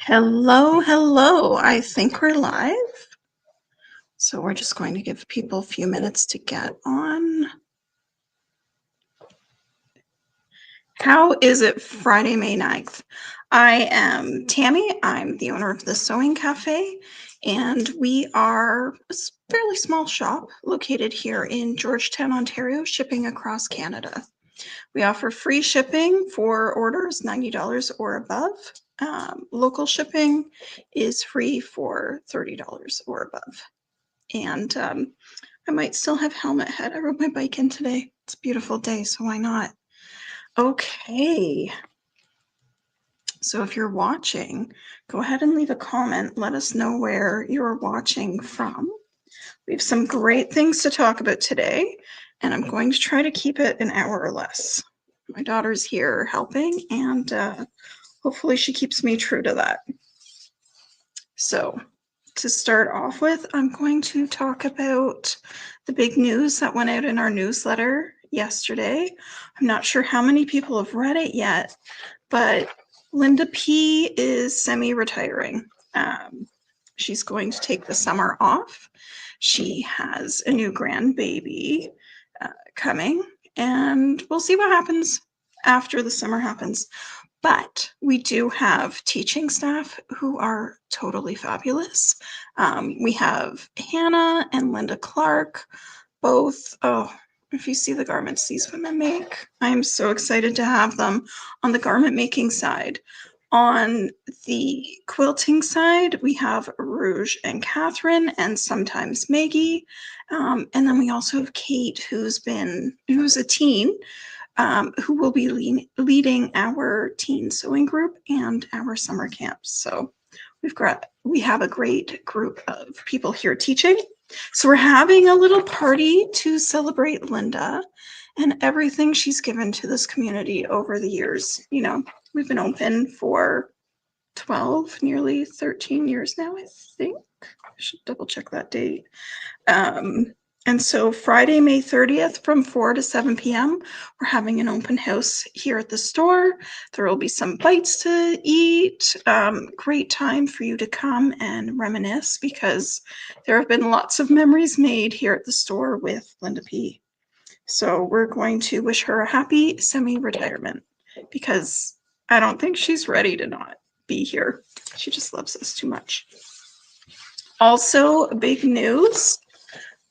Hello, hello. I think we're live. So we're just going to give people a few minutes to get on. How is it Friday, May 9th? I am Tammy. I'm the owner of the Sewing Cafe, and we are a fairly small shop located here in Georgetown, Ontario, shipping across Canada. We offer free shipping for orders $90 or above. Local shipping is free for $30 or above. And I might still have helmet head. I rode my bike in today. It's a beautiful day, so why not? Okay. So if you're watching, go ahead and leave a comment. Let us know where you're watching from. We have some great things to talk about today, and I'm going to try to keep it an hour or less. My daughter's here helping, and hopefully she keeps me true to that. So to start off with, I'm going to talk about the big news that went out in our newsletter yesterday. I'm not sure how many people have read it yet, but Linda P. is semi-retiring. She's going to take the summer off. She has a new grandbaby coming, and we'll see what happens after the summer happens. But we do have teaching staff who are totally fabulous. We have Hannah and Linda Clark, both. Oh, if you see the garments these women make, I'm so excited to have them on the garment making side. On the quilting side, we have Rouge and Catherine, and sometimes Maggie. And then we also have Kate, who's a teen, who will be leading our teen sewing group and our summer camps. So we have a great group of people here teaching. So we're having a little party to celebrate Linda and everything she's given to this community over the years. You know, we've been open for 12, nearly 13 years now, I think. I should double check that date. And so Friday, May 30th from 4 to 7 p.m., we're having an open house here at the store. There will be some bites to eat. Great time for you to come and reminisce because there have been lots of memories made here at the store with Linda P. So we're going to wish her a happy semi-retirement because I don't think she's ready to not be here. She just loves us too much. Also, big news.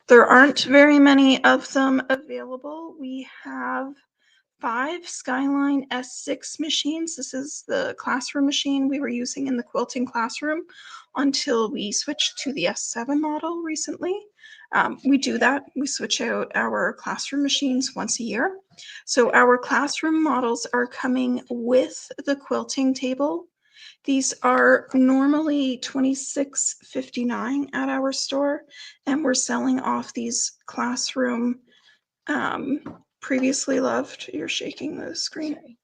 There aren't very many of them available. We have 5 Skyline S6 machines. This is the classroom machine we were using in the quilting classroom until we switched to the S7 model recently. We do that. We switch out our classroom machines once a year. So our classroom models are coming with the quilting table. These are normally $26.59 at our store, and we're selling off these classroom previously loved, you're shaking the screen,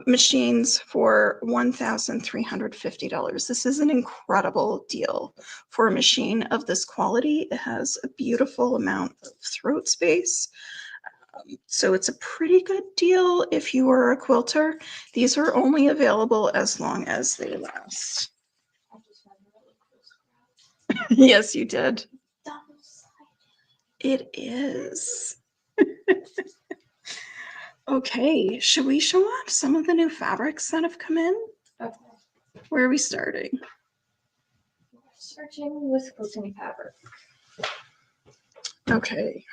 machines for $1,350. This is an incredible deal for a machine of this quality. It has a beautiful amount of throat space. So it's a pretty good deal if you are a quilter. These are only available as long as they last. Yes, you did. It is. Okay, should we show off some of the new fabrics that have come in? Okay. Where are we starting? We're starting with quilting fabric. Okay.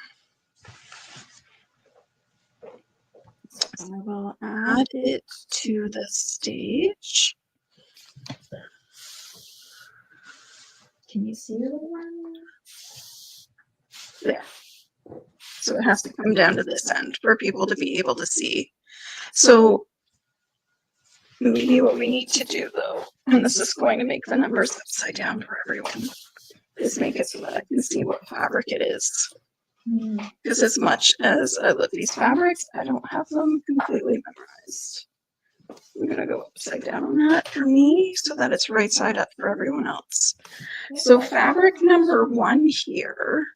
I will add it to the stage. Can you see the one? There. So it has to come down to this end for people to be able to see. So maybe what we need to do though, and this is going to make the numbers upside down for everyone, is make it so that I can see what fabric it is. Because as much as I love these fabrics, I don't have them completely memorized. I'm going to go upside down on that for me so that it's right side up for everyone else. So fabric number 1 here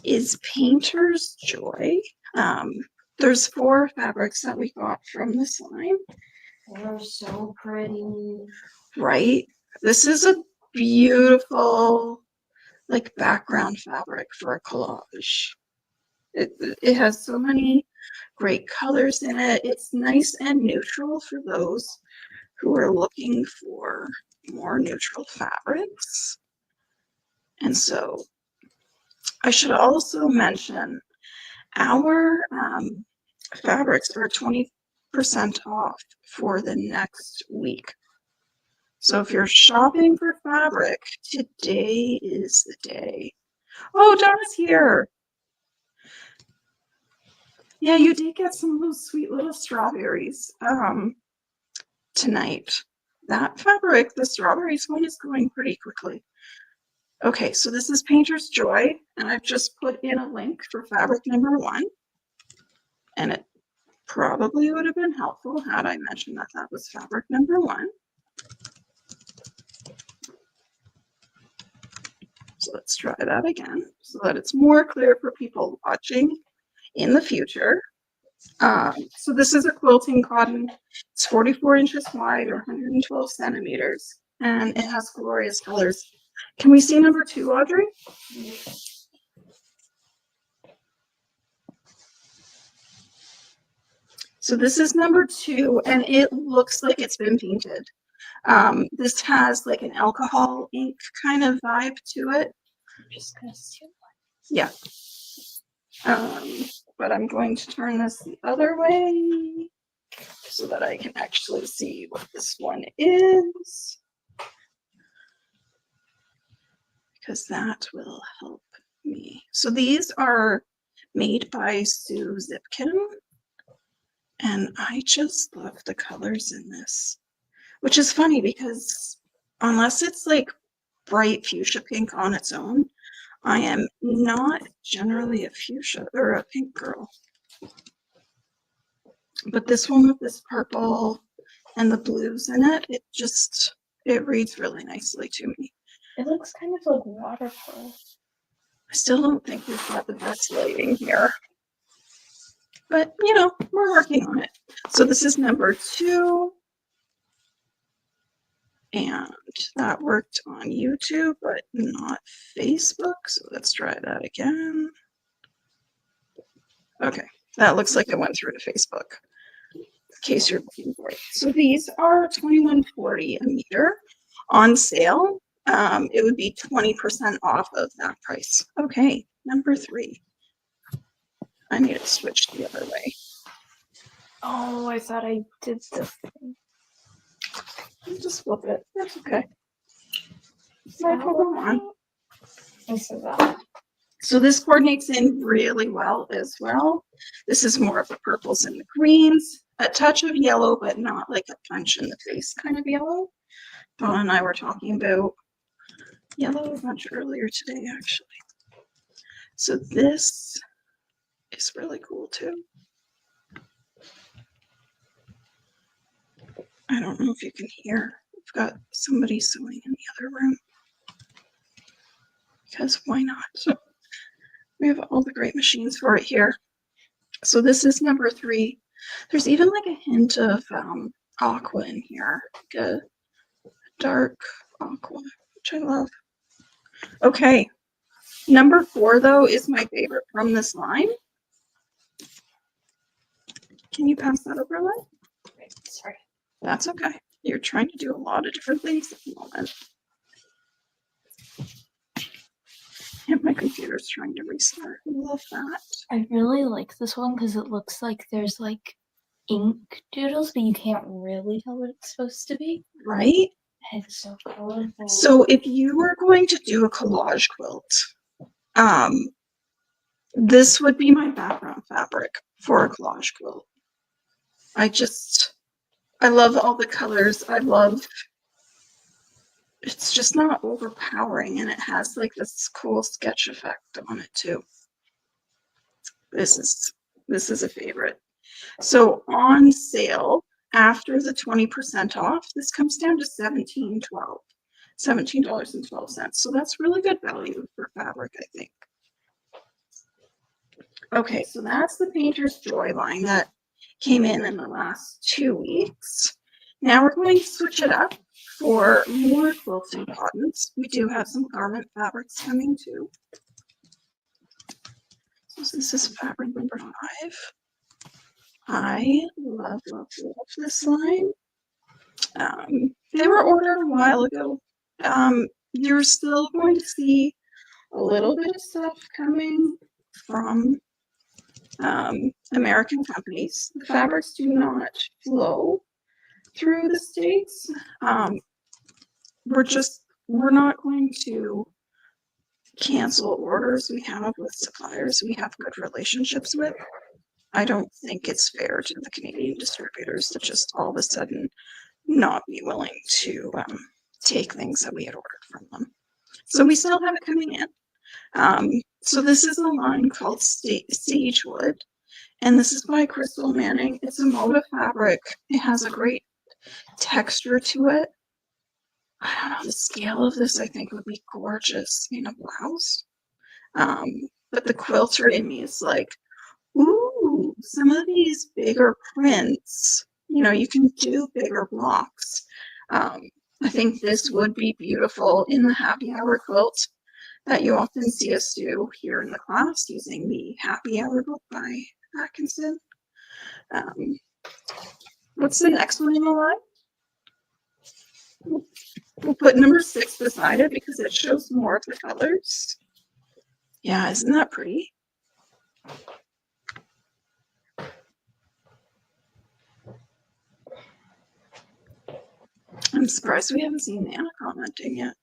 is Painter's Joy. There's 4 fabrics that we got from this line. They're so pretty. Right? This is a beautiful, like, background fabric for a collage. It has so many great colors in it. It's nice and neutral for those who are looking for more neutral fabrics. And so I should also mention our fabrics are 20% off for the next week. So if you're shopping for fabric, today is the day. Oh, Donna's here. Yeah, you did get some of those sweet little strawberries tonight. That fabric, the strawberries one, is going pretty quickly. Okay, so this is Painter's Joy, and I've just put in a link for fabric number 1. And it probably would have been helpful had I mentioned that that was fabric number 1. So let's try that again so that it's more clear for people watching in the future. So this is a quilting cotton. It's 44 inches wide or 112 centimeters, and it has glorious colors. Can we see number 2, Audrey? So this is number 2, and it looks like it's been painted. This has like an alcohol ink kind of vibe to it. I'm just gonna see. Yeah. But I'm going to turn this the other way so that I can actually see what this one is, because that will help me. So these are made by Sue Zipkin, and I just love the colors in this, which is funny because unless it's like bright fuchsia pink on its own, I am not generally a fuchsia or a pink girl. But this one with this purple and the blues in it, it reads really nicely to me. It looks kind of like watercolor. I still don't think we've got the best lighting here. But, you know, we're working on it. So this is number 2. And that worked on YouTube, but not Facebook. So let's try that again. Okay, that looks like it went through to Facebook, in case you're looking for it. So these are $21.40 a meter on sale. It would be 20% off of that price. Okay, number 3. I need to switch the other way. Oh, I thought I did this thing. Just flip it. That's okay. No problem on. This is that. So this coordinates in really well as well. This is more of the purples and the greens, a touch of yellow, but not like a punch in the face kind of yellow. Donna and I were talking about yellow a bunch earlier today, actually. So this is really cool too. I don't know if you can hear. We've got somebody sewing in the other room. Because why not? We have all the great machines for it here. So this is number 3. There's even like a hint of aqua in here, like a dark aqua, which I love. Okay, number 4 though is my favorite from this line. Can you pass that over, Lynn? Sorry. That's okay. You're trying to do a lot of different things at the moment. And my computer's trying to restart. I love that. I really like this one because it looks like there's like ink doodles, but you can't really tell what it's supposed to be. Right? It's so colorful. So if you were going to do a collage quilt, this would be my background fabric for a collage quilt. I love all the colors. It's just not overpowering, and it has like this cool sketch effect on it too. This is a favorite. So on sale after the 20% off, this comes down to $17.12. So that's really good value for fabric, I think. Okay, so that's the Painter's Joy line that came in the last 2 weeks. Now we're going to switch it up For more quilting cottons, we do have some garment fabrics coming too. So this is fabric number 5. I love this line. They were ordered a while ago. You're still going to see a little bit of stuff coming from American companies. The fabrics do not flow through the States. We're not going to cancel orders we have with suppliers we have good relationships with. I don't think it's fair to the Canadian distributors to just all of a sudden not be willing to take things that we had ordered from them. So we still have it coming in. So this is a line called Sagewood, and this is by Crystal Manning. It's a motive fabric. It has a great texture to it. I don't know, the scale of this I think would be gorgeous in a blouse. But the quilter in me is like, ooh, some of these bigger prints, you can do bigger blocks. I think this would be beautiful in the happy hour quilt that you often see us do here in the class using the Happy Hour book by Atkinson. What's the next one in the line? We'll put number 6 beside it because it shows more of the colors. Yeah, isn't that pretty? I'm surprised we haven't seen Anna commenting yet.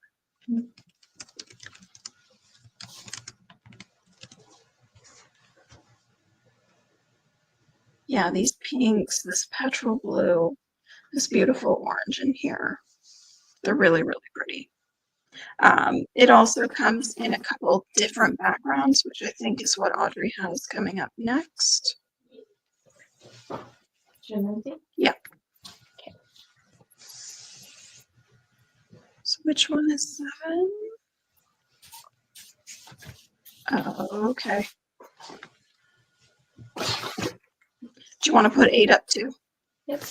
Yeah, these pinks, this petrol blue, this beautiful orange in here. They're really, really pretty. It also comes in a couple different backgrounds, which I think is what Audrey has coming up next. Yeah. Okay. So which one is 7? Oh, okay. Do you want to put 8 up too? Yep.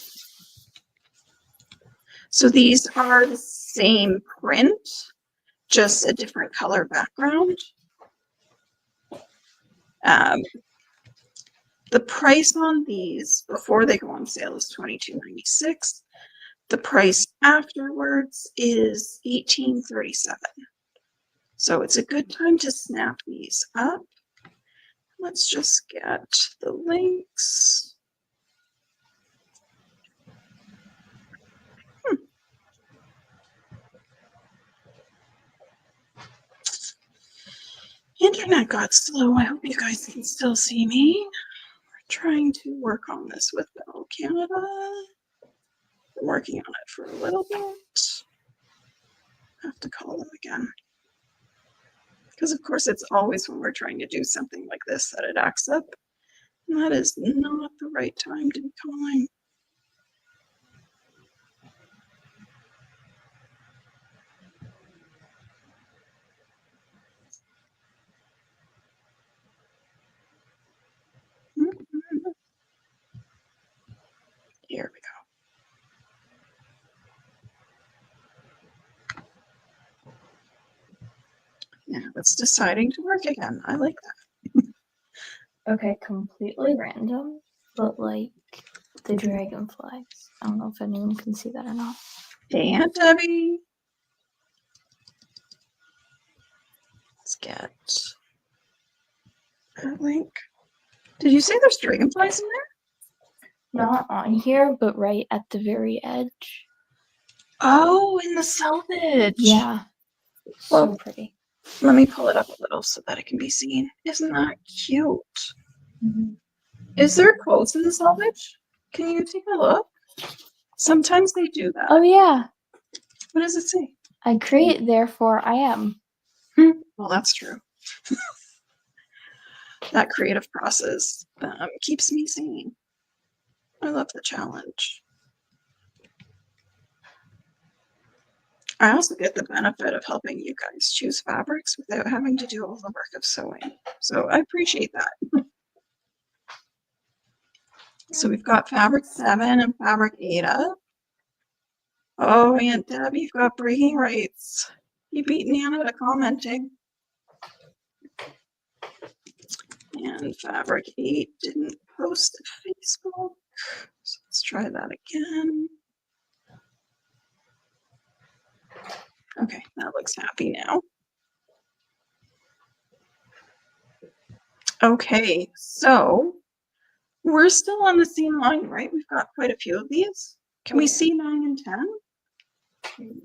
So these are the same print, just a different color background. The price on these before they go on sale is $22.96. The price afterwards is $18.37. So it's a good time to snap these up. Let's just get the links. Internet got slow. I hope you guys can still see me. We're trying to work on this with Bell Canada. Been working on it for a little bit. I have to call them again. Because of course it's always when we're trying to do something like this that it acts up. And that is not the right time to be calling. Here we go. Yeah, it's deciding to work again. I like that. Okay, completely random, but like the dragonflies. I don't know if anyone can see that or not. Hey, Aunt Debbie. Let's get that link. Did you say there's dragonflies in there? Not on here, but right at the very edge. Oh, in the selvage. Yeah. Well, So pretty. Let me pull it up a little so that it can be seen. Isn't that cute? Mm-hmm. Is there quotes in the selvage? Can you take a look? Sometimes they do that. Oh yeah. What does it say? I create, therefore I am. Well, that's true. That creative process keeps me sane. I love the challenge. I also get the benefit of helping you guys choose fabrics without having to do all the work of sewing. So I appreciate that. So we've got fabric 7 and fabric 8 up. Oh, Aunt Deb, you've got bragging rights. You beat Nana to commenting. And Fabric 8 didn't post to Facebook. So let's try that again. Okay, that looks happy now. Okay, so we're still on the same line, right? We've got quite a few of these. Can we see 9 and 10?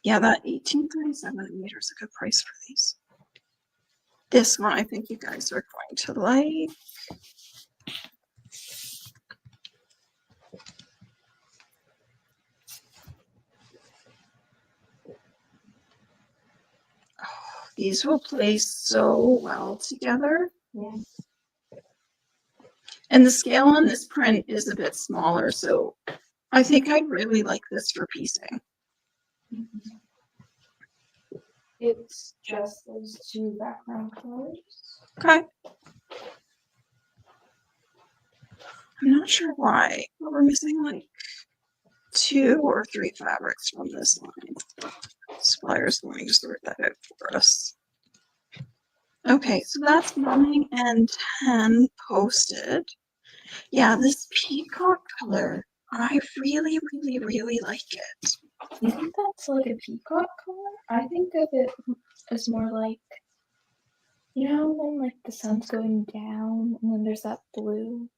Yeah, that 1837 meters a good price for these. This one I think you guys are going to like. Oh, these will play so well together. Yeah. And the scale on this print is a bit smaller, so I think I'd really like this for piecing. It's just those two background colors. Okay. I'm not sure why, but we're missing like 2 or 3 fabrics from this line. Supplier's going to sort that out for us. Okay, so that's 9 and 10 posted. Yeah, this peacock color, I really, really, really like it. You think that's like a peacock color? I think of it as more like, you know, when like the sun's going down and then there's that blue.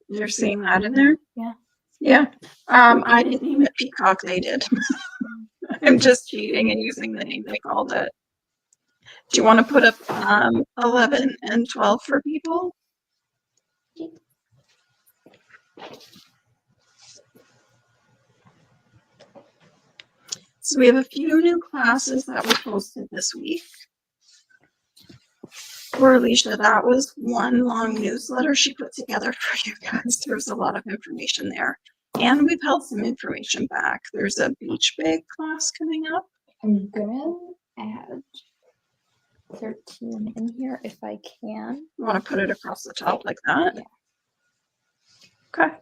You're seeing that in there? Yeah. Yeah. I didn't name it peacock, they did. I'm just cheating and using the name they called it. Do you want to put up 11 and 12 for people? So we have a few new classes that were posted this week. For Alicia, that was one long newsletter she put together for you guys. There's a lot of information there. And we've held some information back. There's a beach bag class coming up. I'm gonna add 13 in here if I can. You want to put it across the top like that? Yeah. Okay.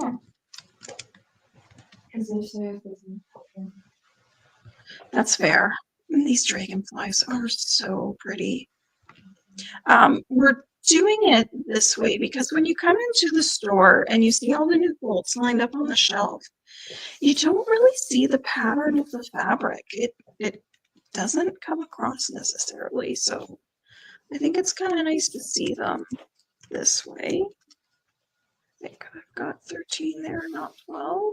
Yeah. Because That's fair. And these dragonflies are so pretty. We're doing it this way because when you come into the store and you see all the new quilts lined up on the shelf, you don't really see the pattern of the fabric. It doesn't come across necessarily. So I think it's kind of nice to see them this way. I think I've got 13 there, not 12.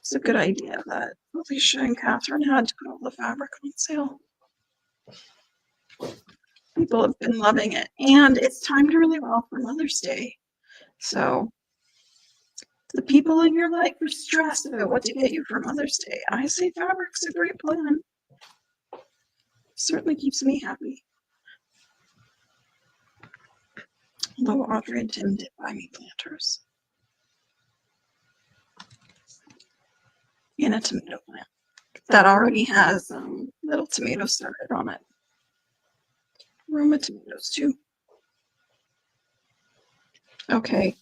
It's a good idea that Alicia and Catherine had to put all the fabric on sale. People have been loving it, and it's timed really well for Mother's Day. So the people in your life are stressed about what to get you for Mother's Day. I say fabric's a great plan. Certainly keeps me happy. Although Audrey and Tim did buy me planters. And a tomato plant that already has little tomatoes started on it. Roma tomatoes too. Okay,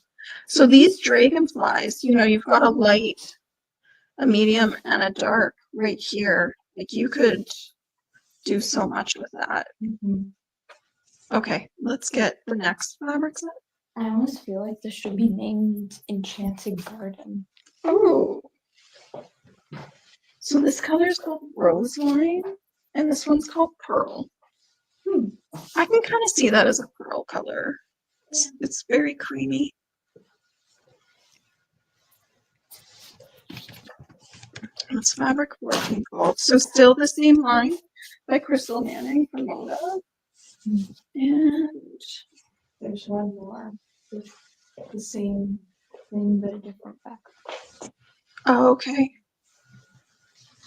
so these dragonflies, you know, you've got a light, a medium, and a dark right here. Like you could do so much with that. Okay, let's get the next fabric set. I almost feel like this should be named Enchanted Garden. Oh. So this color is called Rose Line, and this one's called Pearl. I can kind of see that as a pearl color. It's very creamy. It's fabric working called. So still the same line by Crystal Manning from Moda. And There's one more with the same thing but a different background. oh, okay.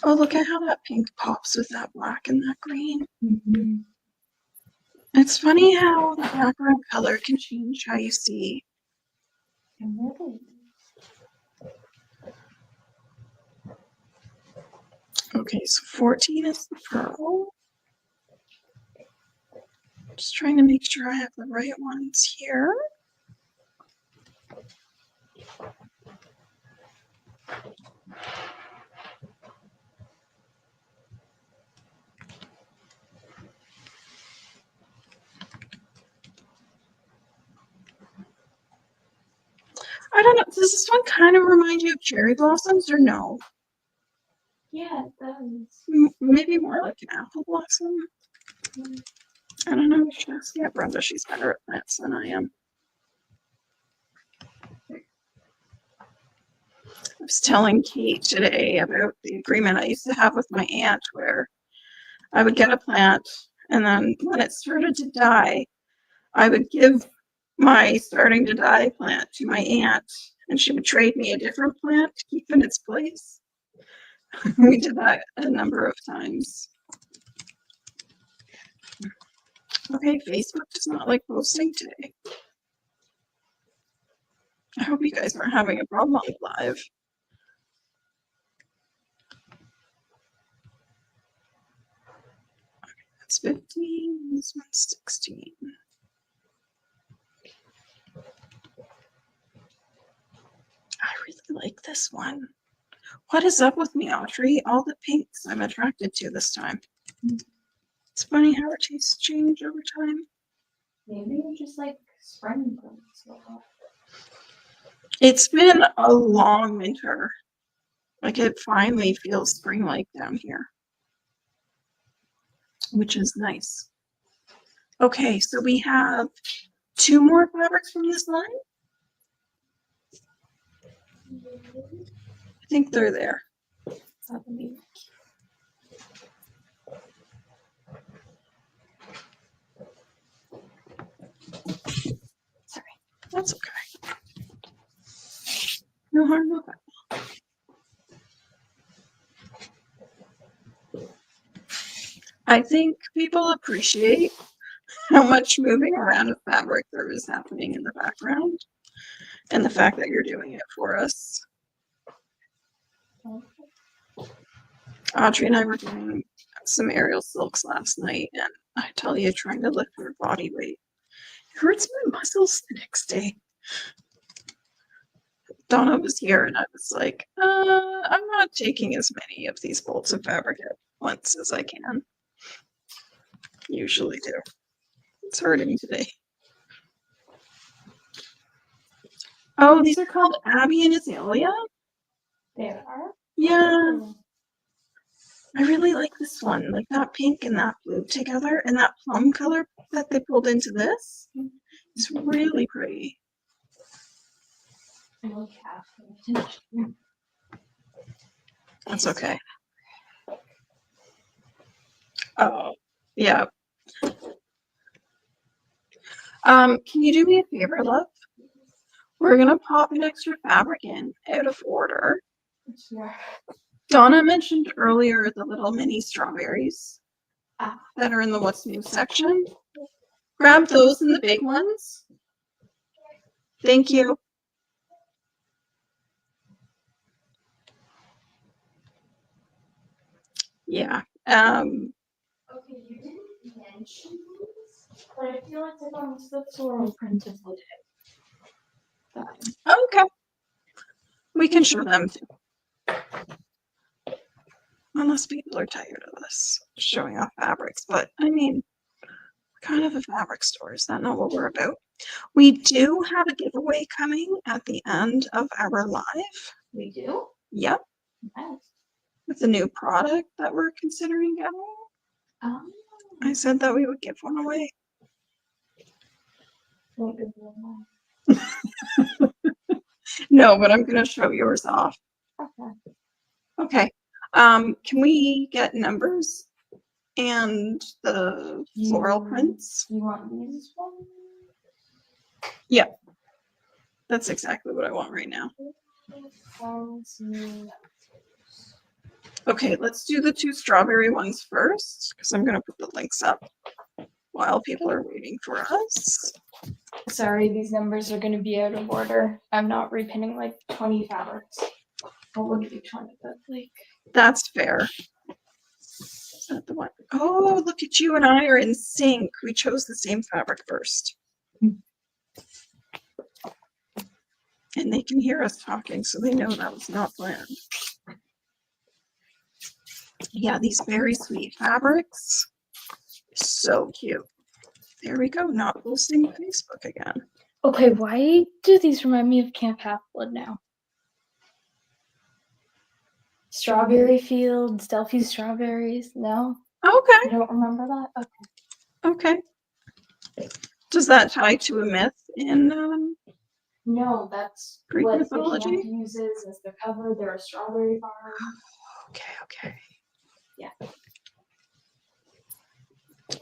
Oh, look at how that pink pops with that black and that green. It's funny how the background color can change how you see. Okay, so 14 is the purple. Just trying to make sure I have the right ones here. I don't know. Does this one kind of remind you of cherry blossoms or no? Yeah, it does. Maybe more like an apple blossom. I don't know. We should ask Brenda. She's better at plants than I am. I was telling Kate today about the agreement I used to have with my aunt where I would get a plant and then when it started to die, I would give my starting to die plant to my aunt and she would trade me a different plant to keep in its place. We did that a number of times. Okay, Facebook does not like posting today. I hope you guys aren't having a problem live. That's 15, this one's 16. I really like this one. What is up with me, Audrey? All the pinks I'm attracted to this time. It's funny how our tastes change over time. Maybe you just like spring plants. It's been a long winter. Like it finally feels spring-like down here, which is nice. Okay, so we have 2 more fabrics from this line. I think they're there. Sorry, that's okay. No harm, no foul. I think people appreciate how much moving around of fabric there is happening in the background and the fact that you're doing it for us. Audrey and I were doing some aerial silks last night, and I tell you, trying to lift her body weight, it hurts my muscles the next day. Donna was here, and I was like, I'm not taking as many of these bolts of fabric at once as I can. Usually do. It's hurting today. Oh, these are called Abby and Azalea? They are? Yeah. I really like this one, like that pink and that blue together, and that plum color that they pulled into this. It's really pretty. That's okay. Oh, yeah. Can you do me a favor, love? We're gonna pop an extra fabric in out of order. Sure. Donna mentioned earlier the little mini strawberries that are in the What's New section. Grab those and the big ones. Thank you. Yeah. Okay, you didn't mention these, but I feel like they're on the floral printed today. Okay. We can show them too. Unless people are tired of us showing off fabrics, but I mean, we're kind of a fabric store. Is that not what we're about? We do have a giveaway coming at the end of our live. We do? Yep. Nice. With a new product that we're considering getting. I said that we would give one away. No, but I'm going to show yours off. Okay. Okay. Can we get numbers and the floral prints? You want these ones? Yeah. That's exactly what I want right now. Okay, let's do the 2 strawberry ones first, because I'm going to put the links up while people are waiting for us. Sorry, these numbers are going to be out of order. I'm not repinning like 20 fabrics. I wouldn't be 20, but like That's fair. Is that the one? Oh, look at you and I are in sync. We chose the same fabric first. And they can hear us talking, so they know that was not planned. Yeah, these very sweet fabrics. So cute. There we go. Not posting Facebook again. Okay, why do these remind me of Camp Half-Blood now? Strawberry Fields, Delphi Strawberries? No? Okay. You don't remember that? Okay. Okay. Does that tie to a myth in No, that's Greek what mythology? the camp uses as their cover. They're a strawberry farm. Okay. Yeah.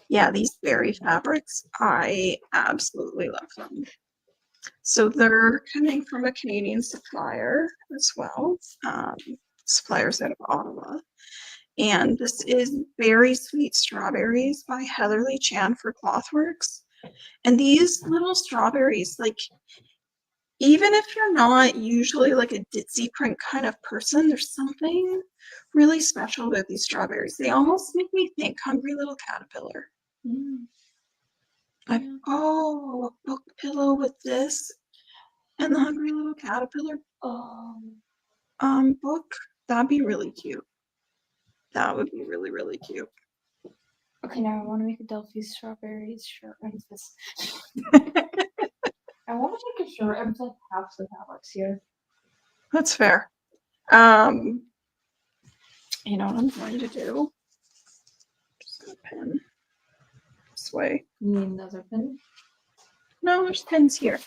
Yeah, these berry fabrics, I absolutely love them. So they're coming from a Canadian supplier as well, suppliers out of Ottawa. And this is Very Sweet Strawberries by Heatherly Chan for Clothworks. And these little strawberries, like, even if you're not usually like a ditzy print kind of person, there's something really special about these strawberries. They almost make me think Hungry Little Caterpillar. Like, oh, a book pillow with this and the Hungry Little Caterpillar book. That'd be really cute. That would be really, really cute. Okay, now I want to make a Delphi Strawberries shirt. What is this? I want to make a shirt. I'm like half the fabrics here. That's fair. You know what I'm going to do? Just gonna pin this way. You need another pin? No, there's pins here.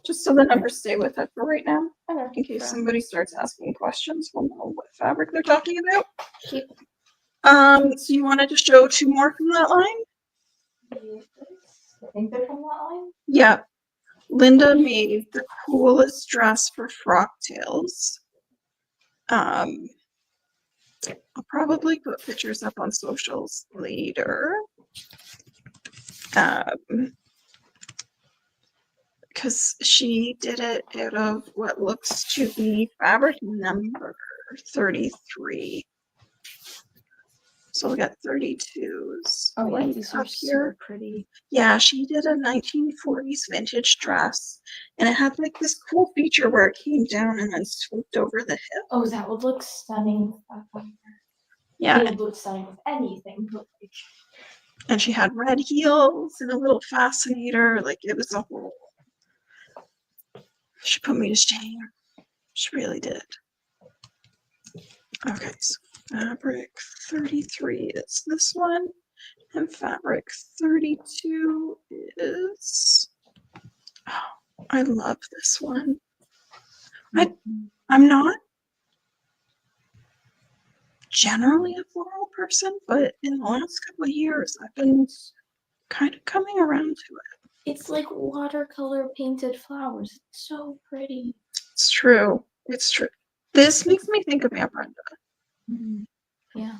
Just so the numbers stay with it for right now. In case somebody starts asking questions, we'll know what fabric they're talking about. Keep. So you wanted to show two more from that line? I think they're from that line? Yeah. Linda made the coolest dress for frock tails. I'll probably put pictures up on socials later. Because she did it out of what looks to be fabric number 33. So we got 32s. Oh, yeah, these are here. so pretty. Yeah, she did a 1940s vintage dress, and it had like this cool feature where it came down and then swooped over the hip. Oh, that would look stunning. Yeah. It would look stunning with anything. And she had red heels and a little fascinator. Like, it was a whole. She put me to shame. She really did. Okay, so fabric 33 is this one, and fabric 32 is. Oh, I love this one. I'm not generally a floral person, but in the last couple of years, I've been kind of coming around to it. It's like watercolor painted flowers. It's so pretty. It's true. It's true. This makes me think of Aunt Brenda. Yeah.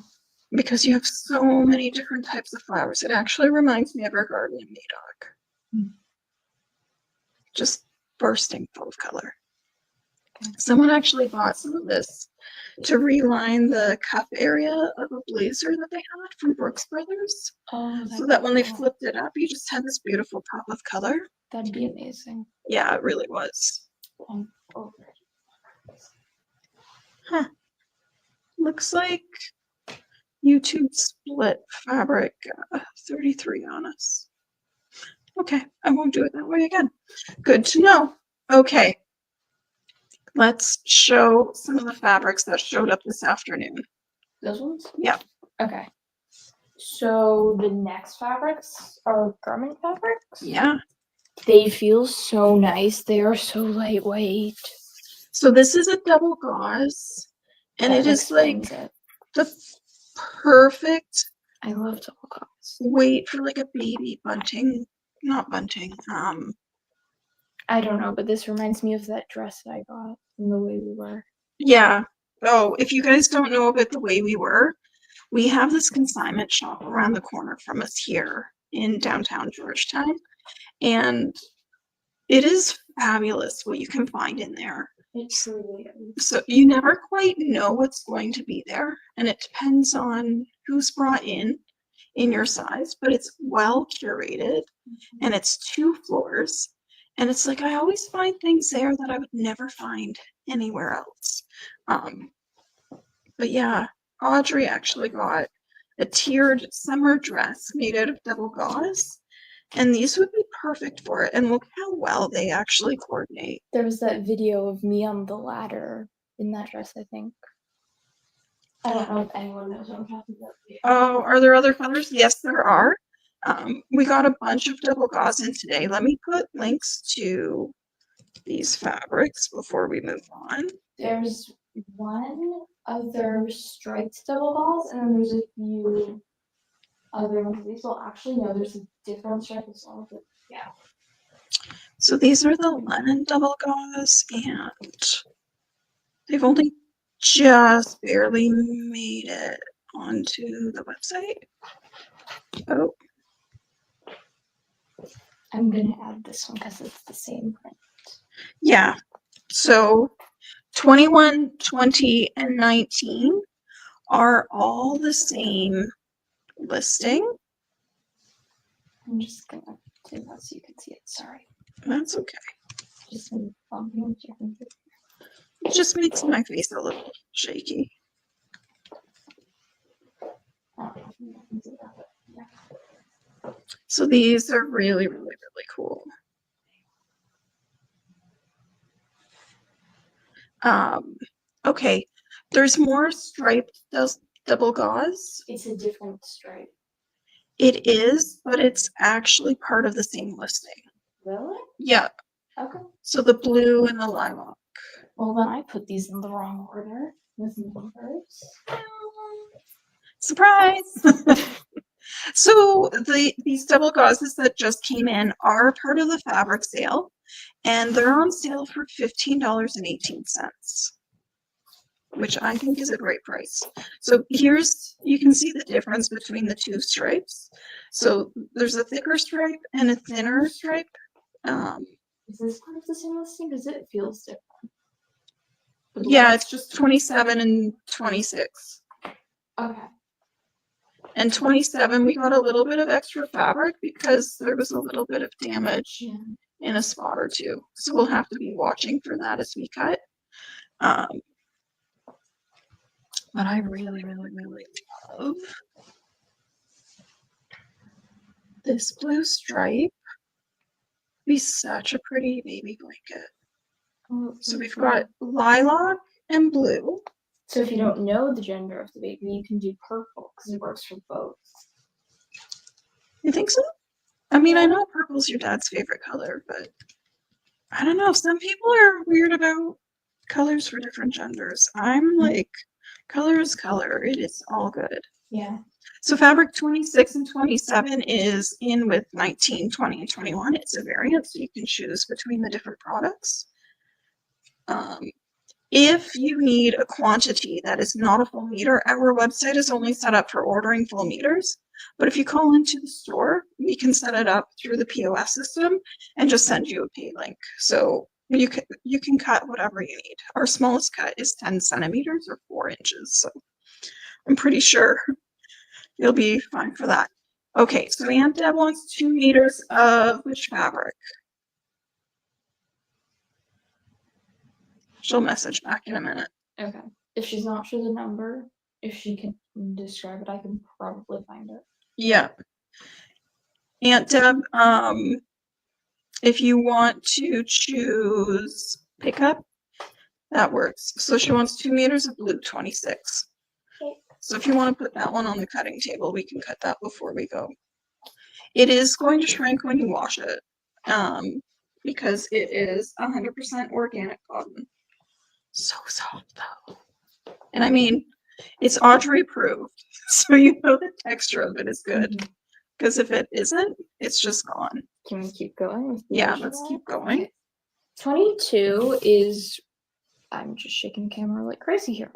Because you have so many different types of flowers. It actually reminds me of our garden in Madoc. Just bursting full of color. Someone actually bought some of this to reline the cuff area of a blazer that they had from Brooks Brothers. Oh, so that when they flipped it up, you just had this beautiful pop of color. That'd be amazing. Yeah, it really was. Huh. Looks like YouTube split fabric 33 on us. Okay, I won't do it that way again. Good to know. Okay. Let's show some of the fabrics that showed up this afternoon. Those ones? Yeah. Okay. So the next fabrics are garment fabrics? Yeah. They feel so nice. They are so lightweight. So this is a double gauze, and it is like the perfect. I love double gauze. Weight for like a baby bunting, not bunting. I don't know, but this reminds me of that dress that I got from The Way We Were. Yeah. Oh, if you guys don't know about The Way We Were, we have this consignment shop around the corner from us here in downtown Georgetown, and it is fabulous what you can find in there. It truly is. So you never quite know what's going to be there, and it depends on who's brought in your size, but it's well curated and it's 2 floors. And it's like I always find things there that I would never find anywhere else. But yeah, Audrey actually got a tiered summer dress made out of double gauze, and these would be perfect for it. And look how well they actually coordinate. There was that video of me on the ladder in that dress, I think. I don't know if anyone knows what I'm talking about. Oh, are there other colors? Yes, there are. We got a bunch of double gauze in today. Let me put links to these fabrics before we move on. There's one other striped double gauze, and then there's a few other ones. These will actually no, there's a different stripe as well, but yeah. So these are the linen double gauze, and they've only just barely made it onto the website. Oh, I'm gonna add this one because it's the same print. yeah. So 21, 20, and 19 are all the same listing. I'm just gonna do that so you can see it. Sorry. That's okay. Just been bumping into your finger. It just makes my face a little shaky. I don't know if you can see that, but yeah. So these are really, really, really cool. Okay, there's more striped double gauze. It's a different stripe. It is, but it's actually part of the same listing. Really? Yeah. Okay. So the blue and the lilac. Well, then I put these in the wrong order with numbers. Surprise! So these double gauzes that just came in are part of the fabric sale, and they're on sale for $15.18, which I think is a great price. So here's, you can see the difference between the 2 stripes. So there's a thicker stripe and a thinner stripe. Is this part of the same listing? Because it feels different. Yeah, it's just 27 and 26. Okay. And 27, we got a little bit of extra fabric because there was a little bit of damage Yeah. in a spot or two. So we'll have to be watching for that as we cut. But I really, really, really love this blue stripe. Be such a pretty baby blanket. Oh, So we've got lilac and blue. So if you don't know the gender of the baby, you can do purple because it works for both. You think so? I mean, I know purple's your dad's favorite color, but I don't know. Some people are weird about colors for different genders. I'm like, color is color. It is all good. Yeah. So fabric 26 and 27 is in with 19, 20, and 21. It's a variant, so you can choose between the different products. If you need a quantity that is not a full meter, our website is only set up for ordering full meters. But if you call into the store, we can set it up through the POS system and just send you a pay link. So you can cut whatever you need. Our smallest cut is 10 centimeters or 4 inches. So I'm pretty sure you'll be fine for that. Okay, so Aunt Deb wants 2 meters of which fabric? She'll message back in a minute. Okay. If she's not sure the number, if she can describe it, I can probably find it. Yeah. Aunt Deb, if you want to choose pickup, that works. So she wants 2 meters of blue 26. Okay. So if you want to put that one on the cutting table, we can cut that before we go. It is going to shrink when you wash it, because it is 100% organic cotton. So soft though. And I mean, it's Audrey approved, so you know the texture of it is good. Because if it isn't, it's just gone. Can we keep going? Yeah, let's keep going. Okay. 22 is, I'm just shaking the camera like crazy here.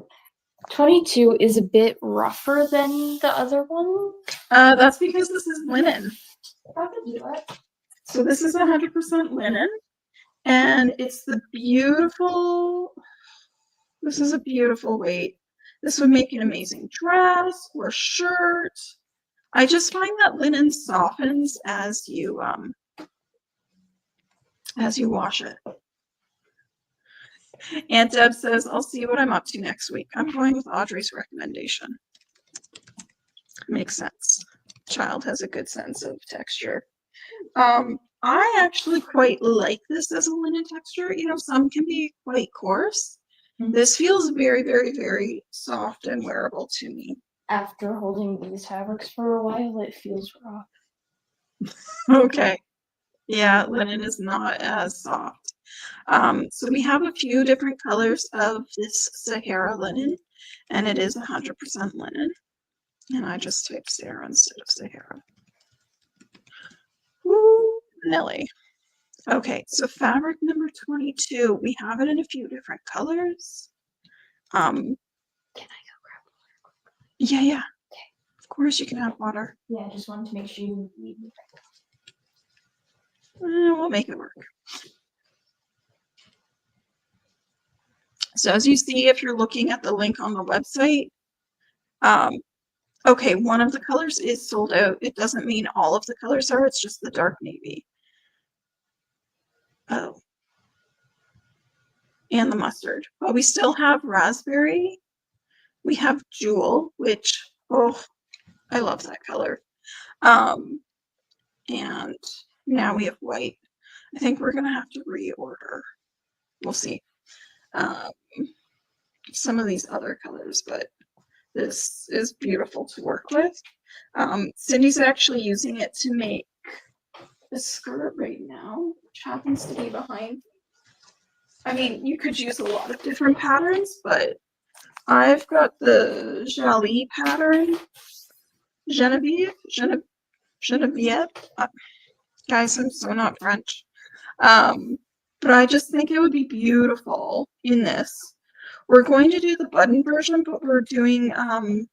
22 is a bit rougher than the other one. That's because this is linen. I could do it. So this is 100% linen, And it's the beautiful, this is a beautiful weight. This would make an amazing dress or shirt. I just find that linen softens as you wash it. Aunt Deb says, I'll see what I'm up to next week. I'm going with Audrey's recommendation. Makes sense. Child has a good sense of texture. I actually quite like this as a linen texture. You know, some can be quite coarse. This feels very, very, very soft and wearable to me. After holding these fabrics for a while, it feels raw. Okay. Yeah, linen is not as soft. So we have a few different colors of this Sahara linen, and it is 100% linen. And I just typed Sarah instead of Sahara. Woo, Nelly. Okay, so fabric number 22. We have it in a few different colors. Can I go grab water? Yeah. Okay. Of course you can have water. Yeah, I just wanted to make sure you need me. We'll make it work. So as you see, if you're looking at the link on the website, okay, one of the colors is sold out. It doesn't mean all of the colors are, it's just the dark navy. Oh. And the mustard. But we still have raspberry. We have jewel, which, oh, I love that color. And now we have white. I think we're gonna have to reorder. We'll see. Some of these other colors, but this is beautiful to work with. Cindy's actually using it to make the skirt right now, which happens to be behind. I mean, you could use a lot of different patterns, but I've got the Jali pattern. Genevieve. Guys, I'm so not French. But I just think it would be beautiful in this. We're going to do the button version, but we're doing, I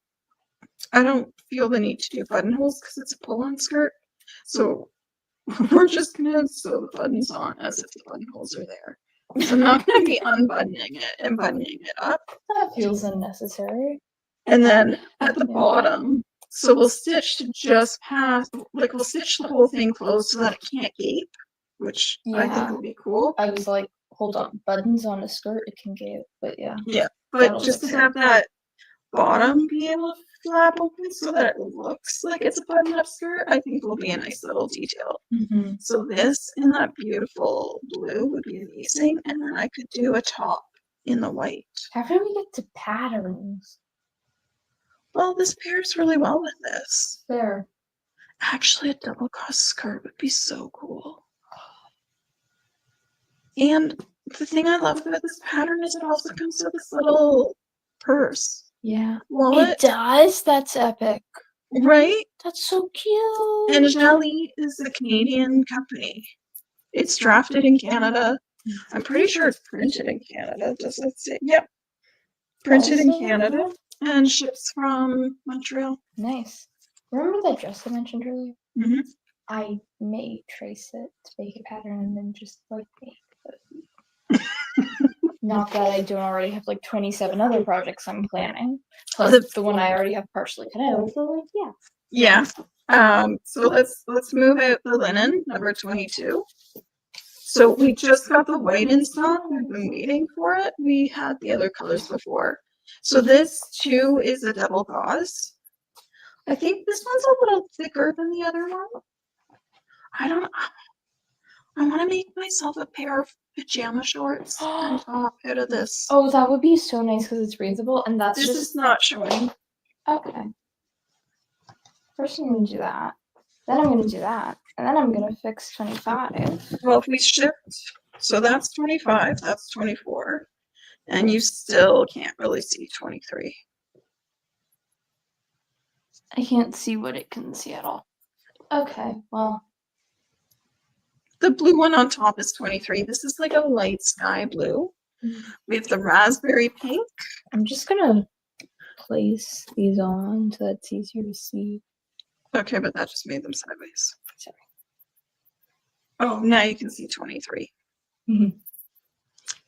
don't feel the need to do buttonholes because it's a pull-on skirt. So we're just gonna sew the buttons on as if the buttonholes are there. So I'm not gonna be unbuttoning it and buttoning it up. That feels unnecessary. And then at the bottom, so we'll stitch to just past, like we'll stitch the whole thing closed so that it can't gape, which I think will be cool. I was like, hold on, buttons on a skirt, it can gape, but yeah. Yeah, but just to have that bottom be able to flap open so that it looks like it's a button-up skirt, I think will be a nice little detail. So this in that beautiful blue would be amazing, and then I could do a top in the white. How do we get to patterns? Well, this pairs really well with this. There. Actually, a double cross skirt would be so cool. And the thing I love about this pattern is it also comes with this little purse. Yeah. Wallet. It does? That's epic. Right? That's so cute. And Jali is a Canadian company. It's drafted in Canada. I'm pretty sure it's printed in Canada. Does it say? Yep. Printed in Canada and ships from Montreal. Nice. Remember that dress I mentioned earlier? Mm-hmm. I may trace it to make a pattern and then just like make it. Not that I don't already have like 27 other projects I'm planning. Plus the one I already have partially cut out. So like, yeah. Yeah. So let's move out the linen, number 22. So we just got the white in stock. We've been waiting for it. We had the other colors before. So this too is a double gauze. I think this one's a little thicker than the other one. I want to make myself a pair of pajama shorts and top out of this. Oh, that would be so nice because it's breathable and that's This is not showing. Okay. First I'm going to do that. Then I'm going to do that. And then I'm going to fix 25. Well, if we shift, so that's 25, that's 24. And you still can't really see 23. I can't see what it can see at all. Okay, well. The blue one on top is 23. This is like a light sky blue. We have the raspberry pink. I'm just going to place these on so that's easier to see. Okay, but that just made them sideways. Sorry. Oh, now you can see 23. Mhm.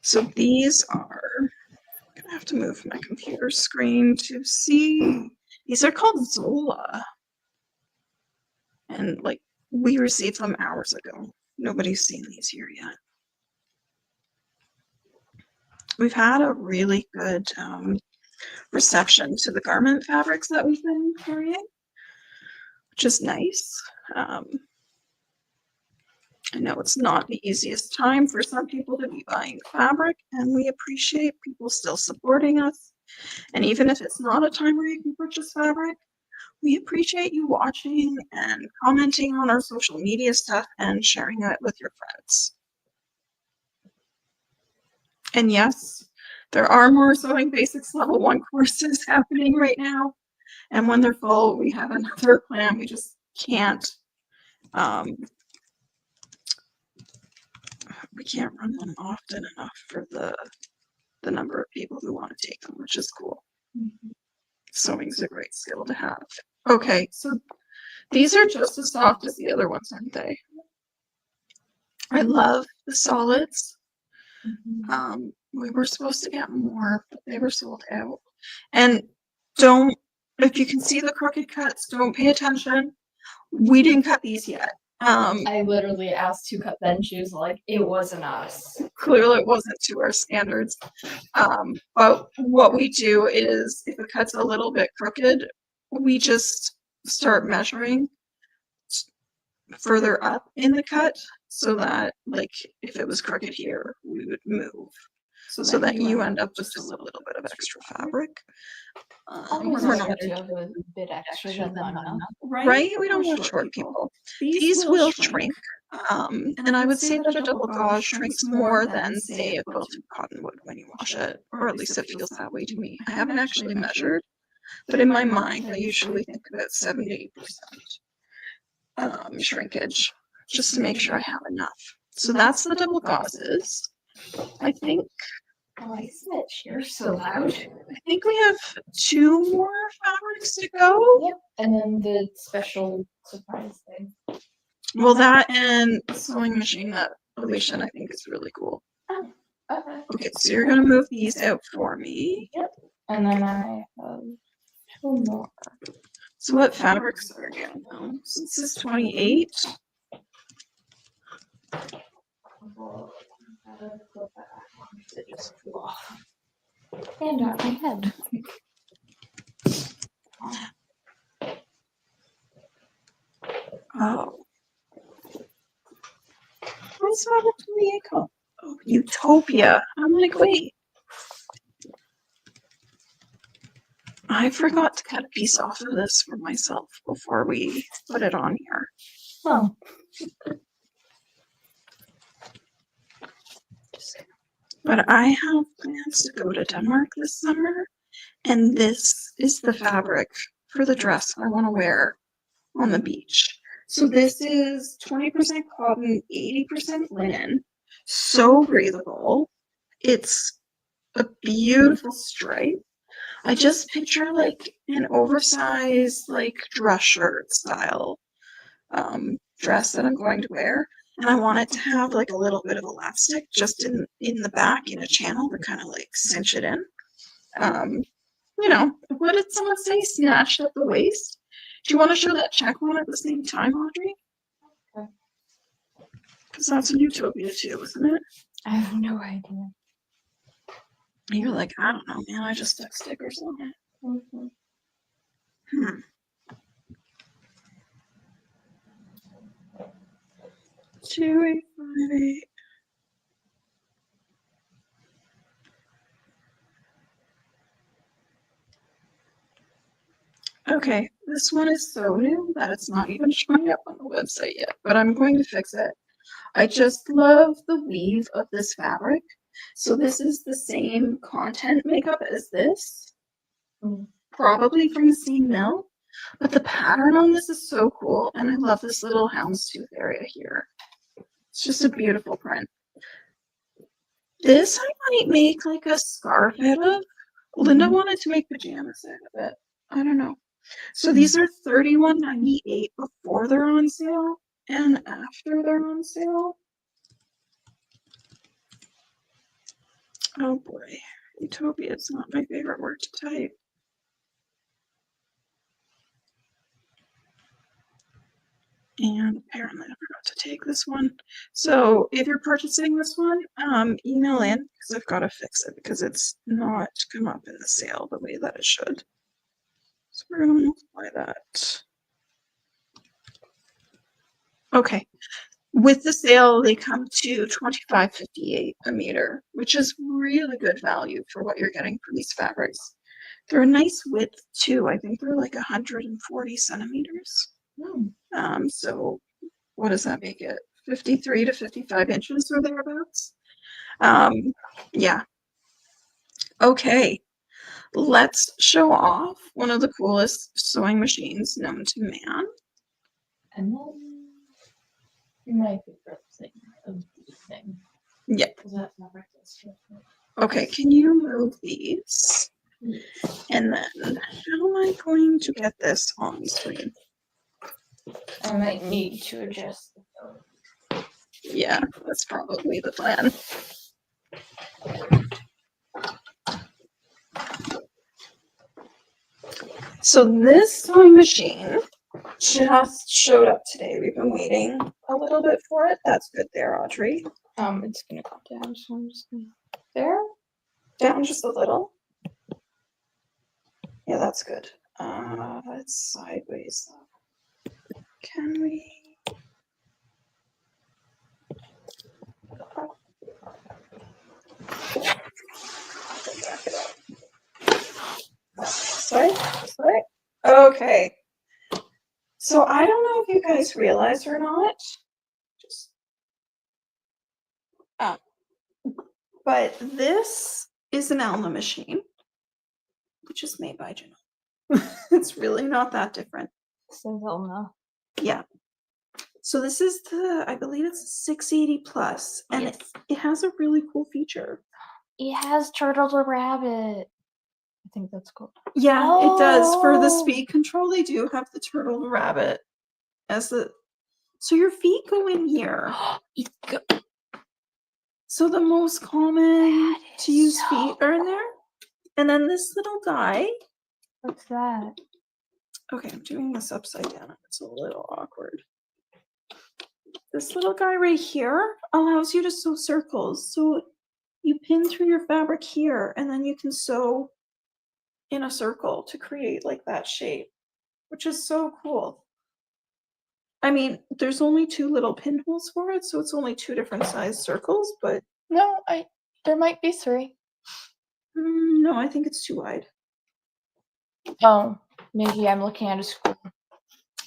So these are, I'm gonna have to move my computer screen to see. These are called Zola. And like we received them hours ago. Nobody's seen these here yet. We've had a really good reception to the garment fabrics that we've been carrying, which is nice. I know it's not the easiest time for some people to be buying fabric, and we appreciate people still supporting us. And even if it's not a time where you can purchase fabric, we appreciate you watching and commenting on our social media stuff and sharing it with your friends. And yes, there are more Sewing Basics Level 1 courses happening right now. And when they're full, we have another plan. We just can't we can't run them often enough for the number of people who want to take them, which is cool. Mhm. Sewing's a great skill to have. Okay, so these are just as soft as the other ones, aren't they? I love the solids. Mhm. We were supposed to get more, but they were sold out. And don't, if you can see the crooked cuts, don't pay attention. We didn't cut these yet. I literally asked who cut them. She was like, "It wasn't us." Clearly it wasn't to our standards. But what we do is if it cuts a little bit crooked, we just start measuring further up in the cut so that like if it was crooked here, we would move so that you end up with just a little bit of extra fabric. Always We're better not, to have a bit extra than not enough. right? We don't want short people. These will shrink. And I would say that a double gauze shrinks more than, say, a quilted cottonwood when you wash it, or at least it feels that way to me. I haven't actually measured, but in my mind, I usually think about 7 to 8% shrinkage, just to make sure I have enough. So that's the double gauzes. I think. Why is that chair so loud? I think we have 2 more fabrics to go. Yep. And then the special surprise thing. Well, that and the sewing machine that Alicia I think is really cool. Oh, okay. Okay, so you're gonna move these out for me. Yep. And then I have 2 more. So what fabrics are you now? Since this is 28. It just flew off. And out my head. Oh. What's fabric do we call? Oh, Utopia. I'm like, wait. I forgot to cut a piece off of this for myself before we put it on here. Oh. But I have plans to go to Denmark this summer, and this is the fabric for the dress I want to wear on the beach. So this is 20% cotton, 80% linen, so breathable. It's a beautiful stripe. I just picture like an oversized like dress shirt style dress that I'm going to wear. And I want it to have like a little bit of elastic just in the back in a channel to kind of like cinch it in. You know, what did someone say? Snatched at the waist? Do you want to show that check one at the same time, Audrey? Okay. Because that's a Utopia too, isn't it? I have no idea. You're like, I don't know, man. I just stuck stickers on it. Mm-hmm. 2858. Okay, this one is so new that it's not even showing up on the website yet, but I'm going to fix it. I just love the weave of this fabric. So this is the same content makeup as this, probably from the same mill, but the pattern on this is so cool, and I love this little houndstooth area here. It's just a beautiful print. This I might make like a scarf out of. Linda wanted to make pajamas out of it. I don't know. So these are $31.98 before they're on sale and after they're on sale. Oh boy, utopia is not my favorite word to type. And apparently I forgot to take this one. So if you're purchasing this one, email in because I've got to fix it because it's not come up in the sale the way that it should. So we're going to multiply that. Okay. With the sale, they come to $25.58 a meter, which is really good value for what you're getting for these fabrics. They're a nice width too. I think they're like 140 centimeters. So what does that make it? 53 to 55 inches or thereabouts. Yeah. Okay. Let's show off one of the coolest sewing machines known to man. And then my favorite thing of the evening. Yeah. Is that fabric that's Okay, can you move these? And then how am I going to get this on screen? I might need to adjust the phone. Yeah, that's probably the plan. So this sewing machine just showed up today. We've been waiting a little bit for it. That's good there, Audrey. It's gonna come down, so I'm just gonna there. Down just a little. Yeah, that's good. It's sideways though. Can we? Sorry. Okay. So I don't know if you guys realize or not. Just. But this is an Alma machine, which is made by Janelle. It's really not that different. So Vilna. Yeah. So this is I believe it's 680 plus, and Yes. it has a really cool feature. It has turtle to rabbit. I think that's cool. Yeah, it does. For the speed control, they do have the turtle to rabbit as the. So your feet go in here. So the most common to use feet are in there. And then this little guy. What's that? Okay, I'm doing this upside down. It's a little awkward. This little guy right here allows you to sew circles. So you pin through your fabric here, and then you can sew in a circle to create like that shape, which is so cool. I mean, there's only 2 little pinholes for it, so it's only 2 different size circles, but No, there might be 3. No, I think it's too wide. Oh, maybe I'm looking at a screen.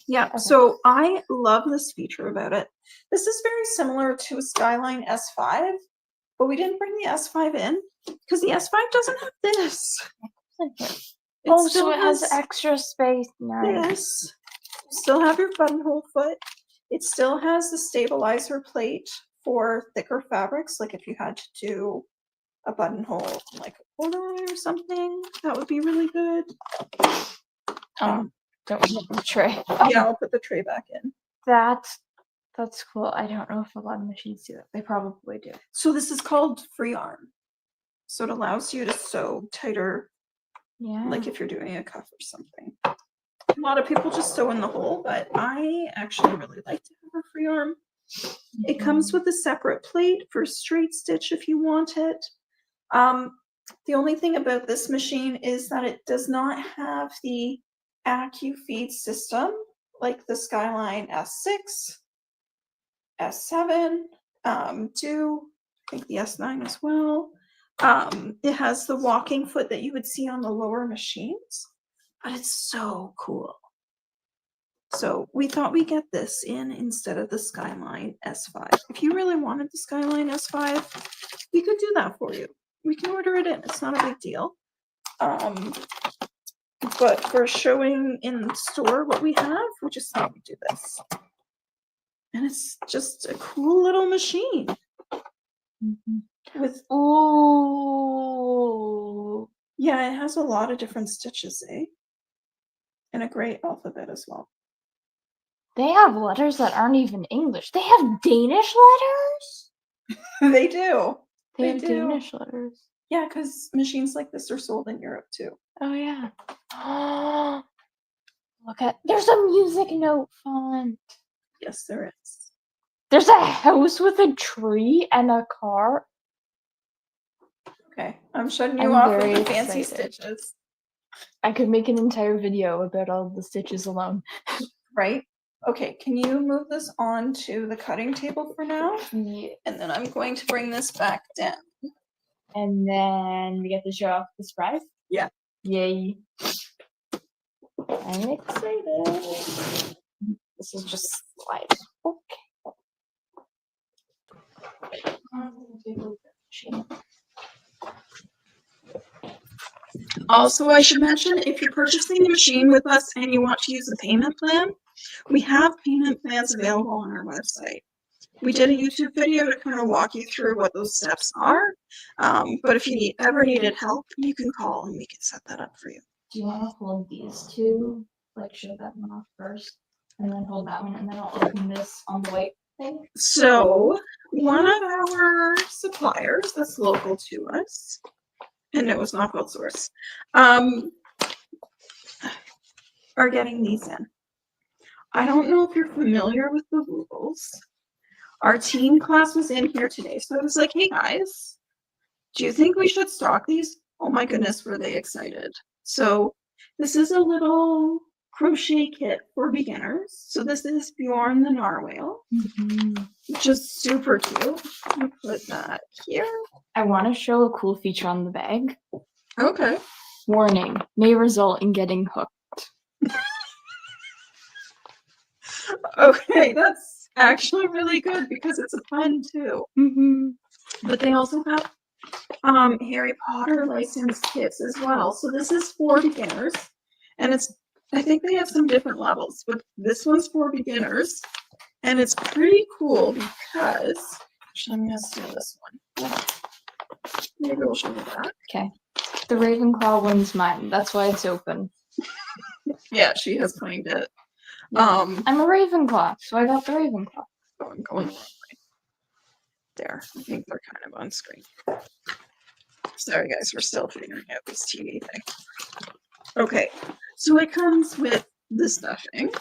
Yeah, Okay. so I love this feature about it. This is very similar to a Skyline S5, but we didn't bring the S5 in because the S5 doesn't have this. So it has extra space. Nice. Yes. You still have your buttonhole foot. It still has the stabilizer plate for thicker fabrics, like if you had to do a buttonhole like a corduroy or something, that would be really good. Don't put the tray. Yeah, I'll put the tray back in. That's cool. I don't know if a lot of machines do that. They probably do. So this is called free arm. So it allows you to sew tighter. Yeah. Like if you're doing a cuff or something. A lot of people just sew in the hole, but I actually really like to have a free arm. It comes with a separate plate for straight stitch if you want it. The only thing about this machine is that it does not have the AccuFeed system like the Skyline S6, S7 do. I think the S9 as well. It has the walking foot that you would see on the lower machines, but it's so cool. So we thought we'd get this in instead of the Skyline S5. If you really wanted the Skyline S5, we could do that for you. We can order it in. It's not a big deal. But for showing in the store what we have, we just thought we'd do this. And it's just a cool little machine. With yeah, it has a lot of different stitches, eh? And a great alphabet as well. They have letters that aren't even English. They have Danish letters? They do. They have Danish letters. Yeah, because machines like this are sold in Europe too. Oh yeah. Look at, there's a music note font. Yes, there is. There's a house with a tree and a car. Okay, I'm shutting you I'm off with very the fancy excited. stitches. I could make an entire video about all the stitches alone. Right? Okay, can you move this on to the cutting table for now? Yeah. And then I'm going to bring this back down. And then we get to show off the surprise. Yeah. Yay. I'm excited. This is just slide. Okay. Also, I should mention, if you're purchasing the machine with us and you want to use a payment plan, we have payment plans available on our website. We did a YouTube video to kind of walk you through what those steps are. But if you ever needed help, you can call and we can set that up for you. Do you want to hold these two? Like, show that one off first, and then hold that one, and then I'll open this on the white thing. So, one of our suppliers that's local to us, and no, it's not called Source, are getting these in. I don't know if you're familiar with the rules. Our teen class was in here today, so I was like, hey guys, do you think we should stock these? Oh my goodness, were they excited. So this is a little crochet kit for beginners. So this is Bjorn the Narwhal, which is super cute. I'll put that here. I want to show a cool feature on the bag. Okay. Warning, may result in getting hooked. Okay, that's actually really good because it's a pun too. But they also have Harry Potter licensed kits as well. So this is for beginners, and I think they have some different levels, but this one's for beginners, and it's pretty cool because actually I'm gonna steal this one. Maybe we'll show you that. Okay. The Ravenclaw one's mine. That's why it's open. Yeah, she has claimed it. I'm a Ravenclaw, so I got the Ravenclaw. Oh, I'm going the wrong way. There, I think they're kind of on screen. Sorry guys, we're still figuring out this TV thing. Okay, so it comes with the stuffing.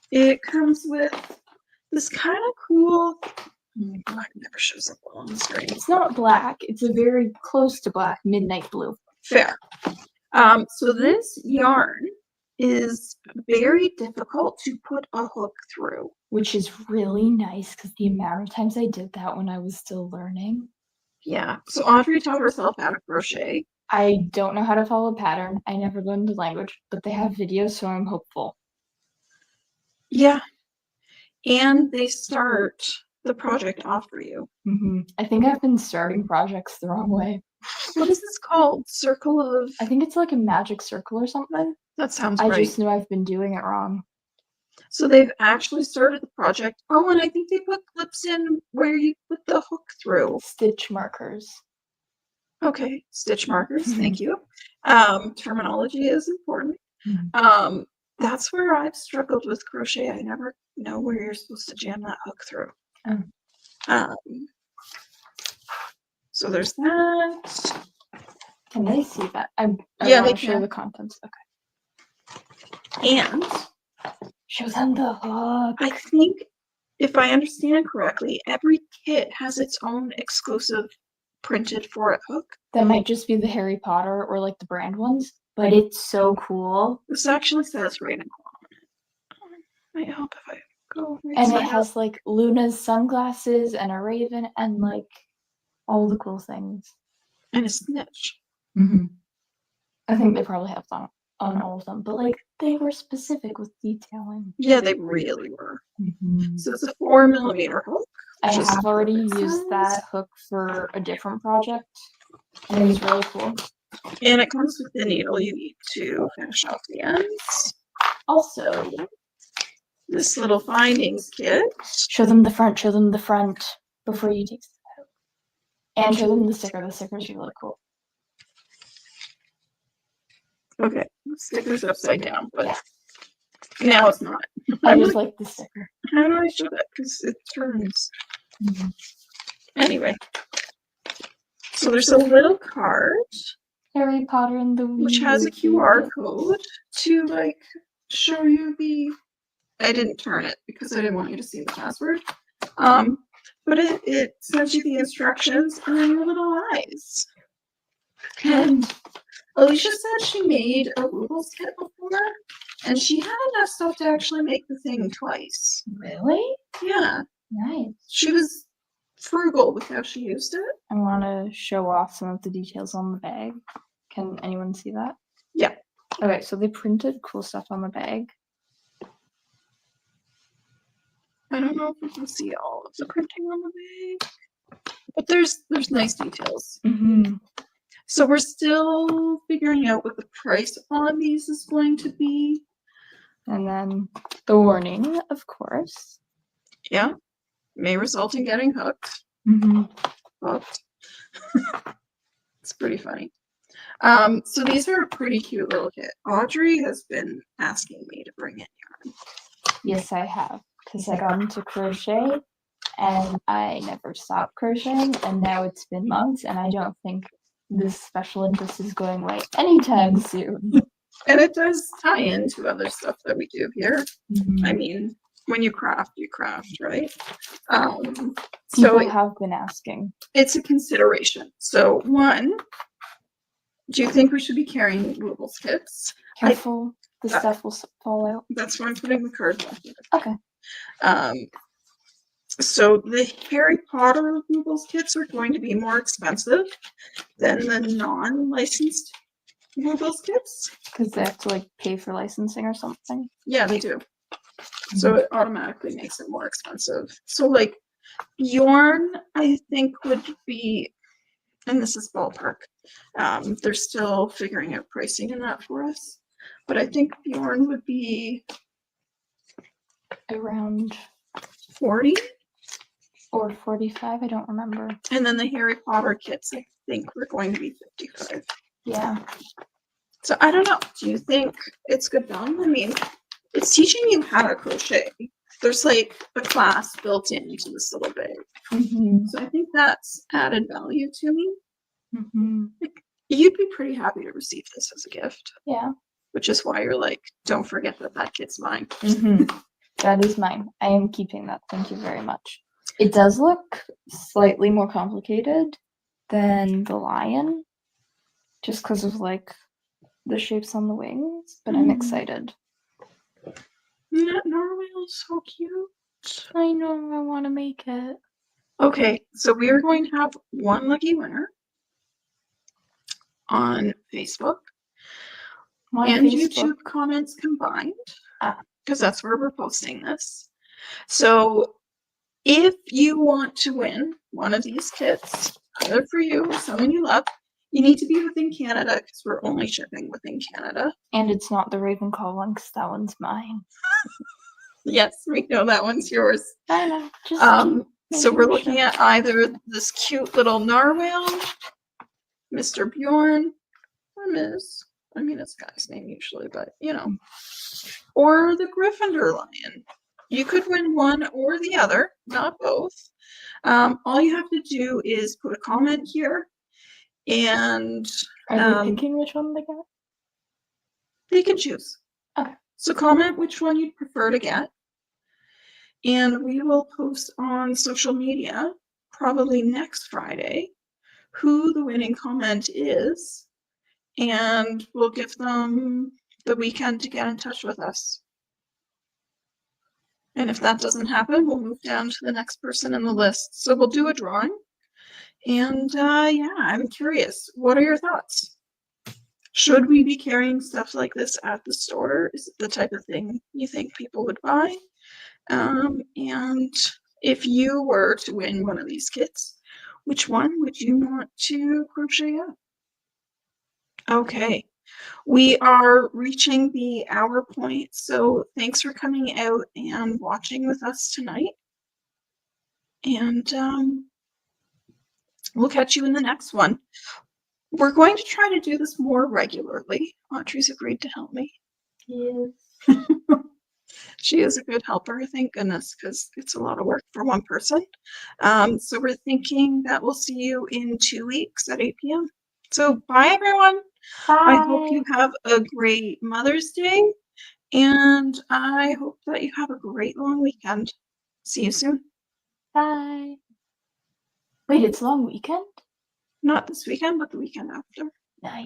It comes with this kind of cool, it never shows up well on the screen. It's not black, it's a very close to black midnight blue. Fair. So this yarn is very difficult to put a hook through. Which is really nice because the amount of times I did that when I was still learning. Yeah, so Audrey taught herself how to crochet. I don't know how to follow a pattern. I never learned the language, but they have videos, so I'm hopeful. Yeah, and they start the project off for you. I think I've been starting projects the wrong way. What is this called? Circle of... I think it's like a magic circle or something. That sounds I right. just knew I've been doing it wrong. So they've actually started the project. Oh, and I think they put clips in where you put the hook through. Stitch markers. Okay, stitch markers, thank you. Terminology is important. That's where I've struggled with crochet. I never know where you're supposed to jam that hook through. So there's that. Can they see that? I Yeah, want they to show can. the contents. Okay. And Show them the hook. I think, if I understand correctly, every kit has its own exclusive printed for it hook. That might just be the Harry Potter or like the brand ones, but it's so cool. This actually says Ravenclaw on it. Might help if I go. And it has like Luna's sunglasses and a raven and like all the cool things. And a snitch. I think they probably have that on all of them, but like they were specific with detailing. Yeah, they really were. So it's a 4mm hook. I have already used that hook for a different project, and it was really cool. And it comes with the needle you need to finish off the ends. Also, This little findings kit. show them the front before you take it out. And show them the sticker. The sticker's really cool. Okay, the sticker's upside down, but now it's not. I just like the sticker. How do I show that? Because it turns. Anyway, So there's a little card Harry Potter and the which has a QR code to like show you the. I didn't turn it because I didn't want you to see the password. But it sends you the instructions and then your little eyes. And Alicia said she made a Rubles kit before, and she had enough stuff to actually make the thing twice. Really? Yeah. Nice. She was frugal with how she used it. I want to show off some of the details on the bag. Can anyone see that? Yeah. Okay, so they printed cool stuff on the bag. I don't know if you can see all of the printing on the bag, but there's nice details. Mm-hmm. So we're still figuring out what the price on these is going to be. And then the warning, of course. Yeah. May result in getting hooked. Mm-hmm. Hooked. It's pretty funny. So these are a pretty cute little kit. Audrey has been asking me to bring in yarn. Yes, I have. Because I got into crochet and I never stopped crocheting, and now it's been months, and I don't think this special interest is going away anytime soon. And it does tie into other stuff that we do here. Mm-hmm. I mean, when you craft, right? People So have been asking. it's a consideration. So one, do you think we should be carrying Rubles kits? Careful, the stuff will fall out. That's why I'm putting the card back in. Okay. So the Harry Potter Rubles kits are going to be more expensive than the non-licensed Rubles kits. Because they have to like pay for licensing or something. Yeah, they do. So it automatically makes it more expensive. So like Bjorn, I think would be, and this is ballpark. They're still figuring out pricing in that for us, but I think Bjorn would be Around 40. or 45, I don't remember. And then the Harry Potter kits, I think we're going to be 55. Yeah. So I don't know. Do you think it's good value? I mean, it's teaching you how to crochet. There's like a class built into this little bag. Mm-hmm. So I think that's added value to me. Mm-hmm. You'd be pretty happy to receive this as a gift. Yeah. Which is why you're like, don't forget that kit's mine. Mm-hmm. That is mine. I am keeping that. Thank you very much. It does look slightly more complicated than the lion, just because of like the shapes on the wings, but I'm excited. That narwhal is so cute. I know, I want to make it. Okay, so we are going to have one lucky winner on Facebook and YouTube comments combined, because that's where we're posting this. So if you want to win one of these kits, either for you or someone you love, you need to be within Canada because we're only shipping within Canada. And it's not the Ravenclaw one because that one's mine. Yes, we know that one's yours. I know. Just so we're looking at either this cute little narwhal, Mr. Bjorn, or Ms. I mean, it's a guy's name usually, but you know, or the Gryffindor lion. You could win one or the other, not both. All you have to do is put a comment here, and are they picking which one they get? They can choose. Okay. So comment which one you'd prefer to get, and we will post on social media probably next Friday who the winning comment is, and we'll give them the weekend to get in touch with us. And if that doesn't happen, we'll move down to the next person in the list. So we'll do a drawing. And yeah, I'm curious. What are your thoughts? Should we be carrying stuff like this at the store? Is it the type of thing you think people would buy? And if you were to win one of these kits, which one would you want to crochet up? Okay. We are reaching the hour point, so thanks for coming out and watching with us tonight. And we'll catch you in the next one. We're going to try to do this more regularly. Audrey's agreed to help me. Yes. She is a good helper, thank goodness, because it's a lot of work for one person. So we're thinking that we'll see you in 2 weeks at 8 p.m. So bye, everyone. I hope you have a great Mother's Day, and I hope that you have a great long weekend. See you soon. Bye. Wait, it's long weekend? Not this weekend, but the weekend after. Nice.